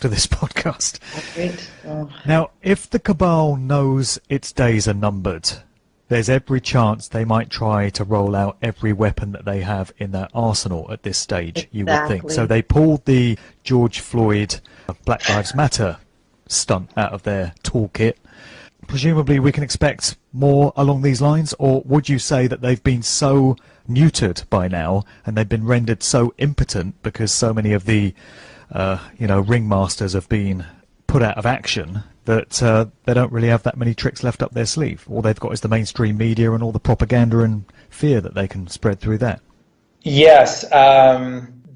after this podcast. Great. Oh. Now, if the cabal knows its days are numbered, there's every chance they might try to roll out every weapon that they have in their arsenal at this stage, you would think. So they pulled the George Floyd Black Lives Matter stunt out of their toolkit. Presumably we can expect more along these lines, or would you say that they've been so neutered by now and they've been rendered so impotent because so many of the ringmasters have been put out of action that they don't really have that many tricks left up their sleeve? All they've got is the mainstream media and all the propaganda and fear that they can spread through that. Yes.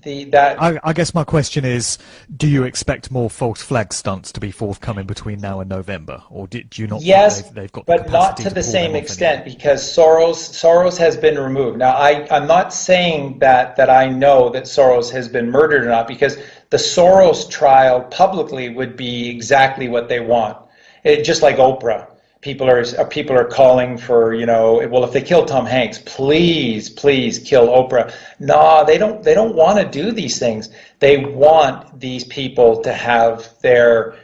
I guess my question is, do you expect more false flag stunts to be forthcoming between now and November, or do you not? Yes, think they've got the but not capacity to the pull same them off extent, anymore? because Soros has been removed. Now, I'm not saying that I know that Soros has been murdered or not, because the Soros trial publicly would be exactly what they want. Just like Oprah. People are calling for, well, if they kill Tom Hanks, please kill Oprah. No, they don't want to do these things. They want these people to have their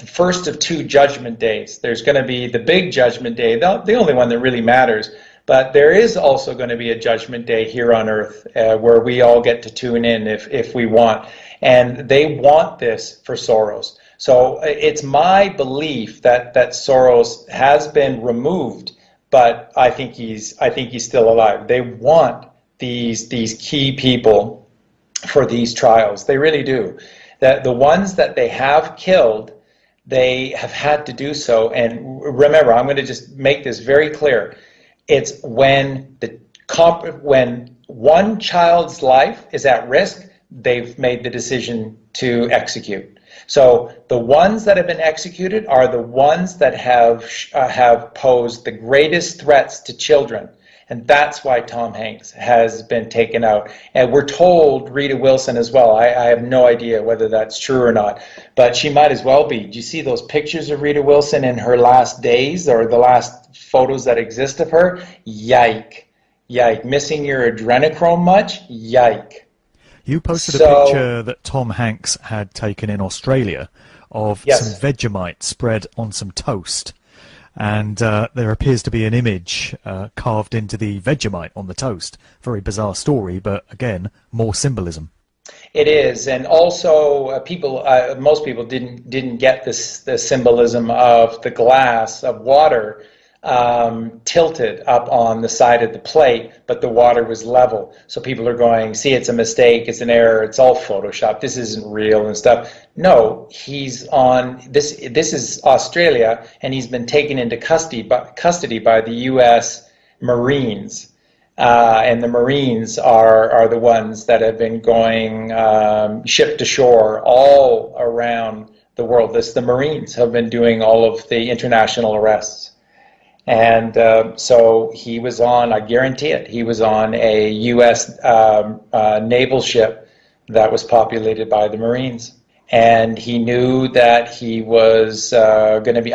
first of two judgment days. There's going to be the big judgment day, the only one that really matters. But there is also going to be a judgment day here on Earth where we all get to tune in if we want. And they want this for Soros. So it's my belief that Soros has been removed, but I think he's still alive. They want these key people for these trials. They really do. That the ones that they have killed, they have had to do so. And remember, I'm going to just make this very clear. It's when one child's life is at risk, they've made the decision to execute. So the ones that have been executed are the ones that have posed the greatest threats to children. And that's why Tom Hanks has been taken out. And we're told Rita Wilson as well. I have no idea whether that's true or not, but she might as well be. Do you see those pictures of Rita Wilson in her last days, or the last photos that exist of her? Yike. Missing your adrenochrome much? Yike. You posted a picture that Tom Hanks had taken in Australia of some Vegemite spread on some toast. And there appears to be an image carved into the Vegemite on the toast. Very bizarre story, but again, more symbolism. It is, and also most people didn't get the symbolism of the glass of water tilted up on the side of the plate, but the water was level. So people are going, see, it's a mistake, it's an error, it's all Photoshop, this isn't real and stuff. No, he's on, this is Australia, and he's been taken into custody by the U.S. Marines. And the Marines are the ones that have been going ship to shore all around the world. The Marines have been doing all of the international arrests. And so he was on, I guarantee it, he was on a U.S. naval ship that was populated by the Marines. And he knew that he was going to be,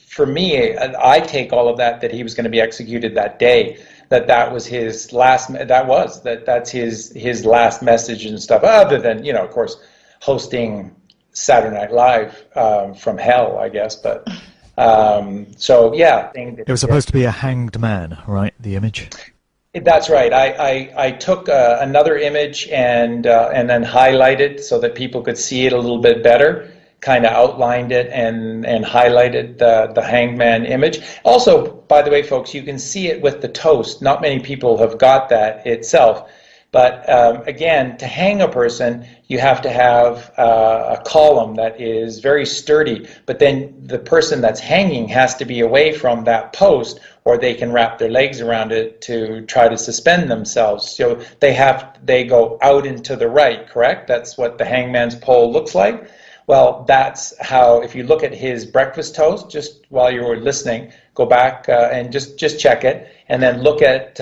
for me, I take all of that he was going to be executed that day, that was his last, that's his last message and stuff, other than, of course, hosting Saturday Night Live from hell, I guess, but... So yeah, it was supposed to be a hanged man, right? The image. That's right. I took another image and then highlighted so that people could see it a little bit better. Kind of outlined it and highlighted the hanged man image. Also, by the way, folks, you can see it with the toast. Not many people have got that itself. But again, to hang a person, you have to have a column that is very sturdy, but then the person that's hanging has to be away from that post, or they can wrap their legs around it to try to suspend themselves. So they go out and to the right, correct? That's what the hangman's pole looks like. Well, that's how, if you look at his breakfast toast, just while you were listening, go back and just check it, and then look at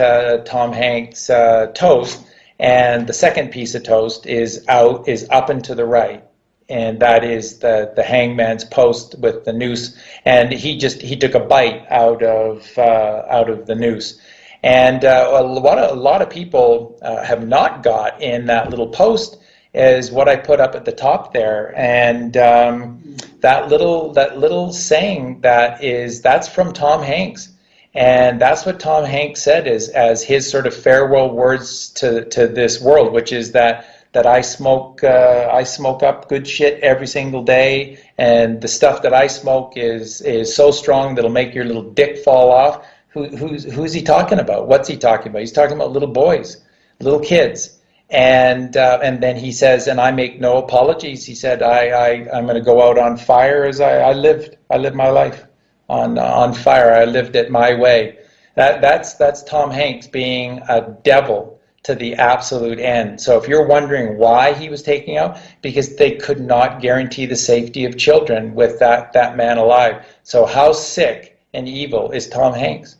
Tom Hanks' toast. And the second piece of toast is up and to the right, and that is the hangman's post with the noose. And he took a bite out of the noose. And a lot of people have not got in that little post is what I put up at the top there. And that little saying that's from Tom Hanks. And that's what Tom Hanks said as his sort of farewell words to this world, which is that I smoke up good shit every single day, and the stuff that I smoke is so strong that'll make your little dick fall off. Who's he talking about? What's he talking about? He's talking about little boys, little kids. And then he says, and I make no apologies. He said, I'm going to go out on fire as I lived my life on fire. I lived it my way. That's Tom Hanks being a devil to the absolute end. So if you're wondering why he was taking out, because they could not guarantee the safety of children with that man alive. So how sick and evil is Tom Hanks?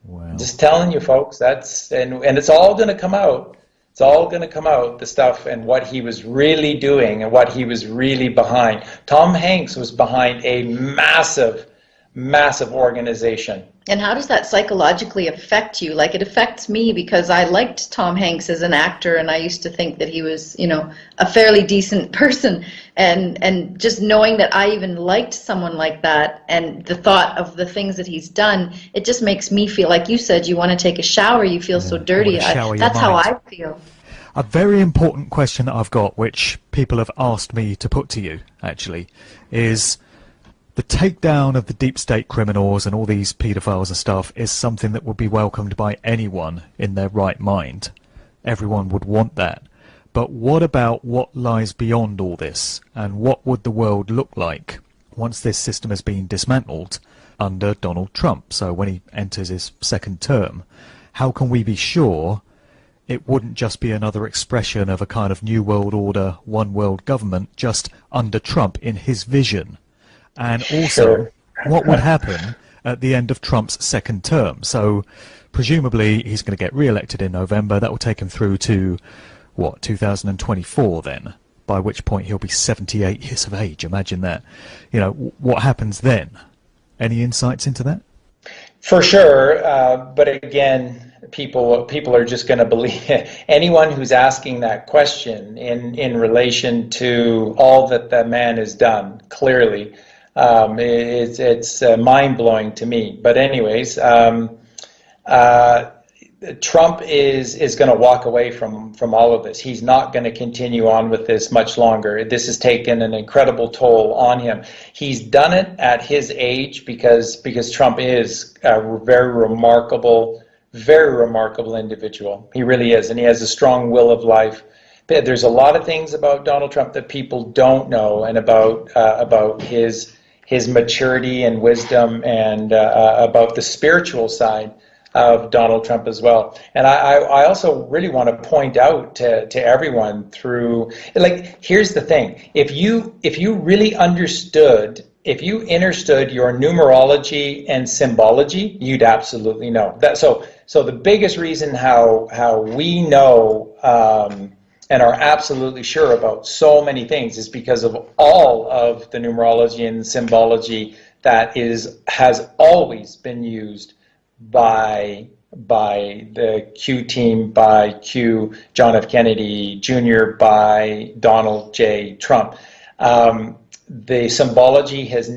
Wow. Just telling you folks, and it's all going to come out. It's all going to come out, the stuff and what he was really doing and what he was really behind. Tom Hanks was behind a massive organization. And how does that psychologically affect you? Like, it affects me because I liked Tom Hanks as an actor, and I used to think that he was, a fairly decent person. And just knowing that I even liked someone like that, and the thought of the things that he's done, it just makes me feel, like you said, you want to take a shower, you feel so dirty. That's how I feel. A very important question that I've got, which people have asked me to put to you, actually, is the takedown of the deep state criminals and all these paedophiles and stuff is something that would be welcomed by anyone in their right mind. Everyone would want that. But what about what lies beyond all this? And what would the world look like once this system has been dismantled under Donald Trump? So when he enters his second term, how can we be sure it wouldn't just be another expression of a kind of New World Order, one world government just under Trump in his vision? And also, what would happen at the end of Trump's second term? So presumably he's going to get re-elected in November. That will take him through to, 2024 then, by which point he'll be 78 years of age. Imagine that. What happens then? Any insights into that? For sure, but again, people are just going to believe anyone who's asking that question in relation to all that the man has done, clearly. It's mind-blowing to me. But anyways, Trump is going to walk away from all of this. He's not going to continue on with this much longer. This has taken an incredible toll on him. He's done it at his age because Trump is a very remarkable individual. He really is, and he has a strong will of life. There's a lot of things about Donald Trump that people don't know, and about his maturity and wisdom, and about the spiritual side of Donald Trump as well. And I also really want to point out to everyone through, here's the thing: if you really understood, if you understood your numerology and symbology, you'd absolutely know that. So the biggest reason how we know and are absolutely sure about so many things is because of all of the numerology and symbology that has always been used by the Q team, by Q, John F. Kennedy Jr., by Donald J. Trump. The symbology there's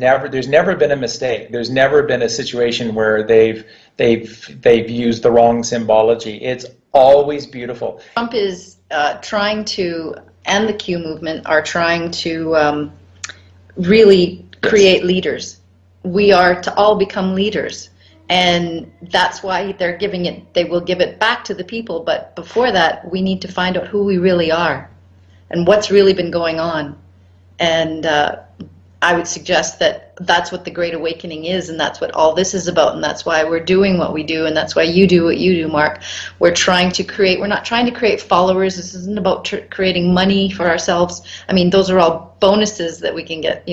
never been a mistake. There's never been a situation where they've used the wrong symbology. It's always beautiful. Trump is trying to, and the Q movement are trying to really create leaders. We are to all become leaders. And that's why they will give it back to the people. But before that, we need to find out who we really are and what's really been going on. And I would suggest that that's what the Great Awakening is, and that's what all this is about, and that's why we're doing what we do, and that's why you do what you do, Mark. We're not trying to create followers. This isn't about creating money for ourselves. I mean, those are all bonuses that we can get,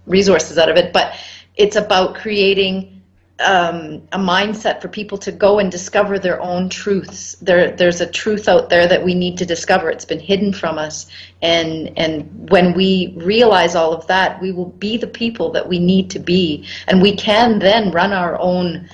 resources out of it. But it's about creating a mindset for people to go and discover their own truths. There's a truth out there that we need to discover. It's been hidden from us, and when we realize all of that, we will be the people that we need to be, and we can then run our own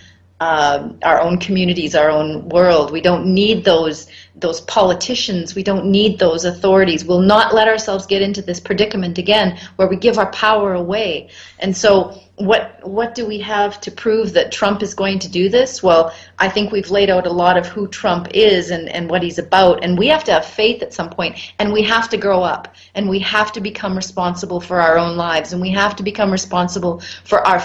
communities, our own world. We don't need those those politicians. We don't need those authorities. We'll not let ourselves get into this predicament again where we give our power away. And so what do we have to prove that Trump is going to do this? Well, I think we've laid out a lot of who Trump is and what he's about, and we have to have faith at some point, and we have to grow up, and we have to become responsible for our own lives, and we have to become responsible for our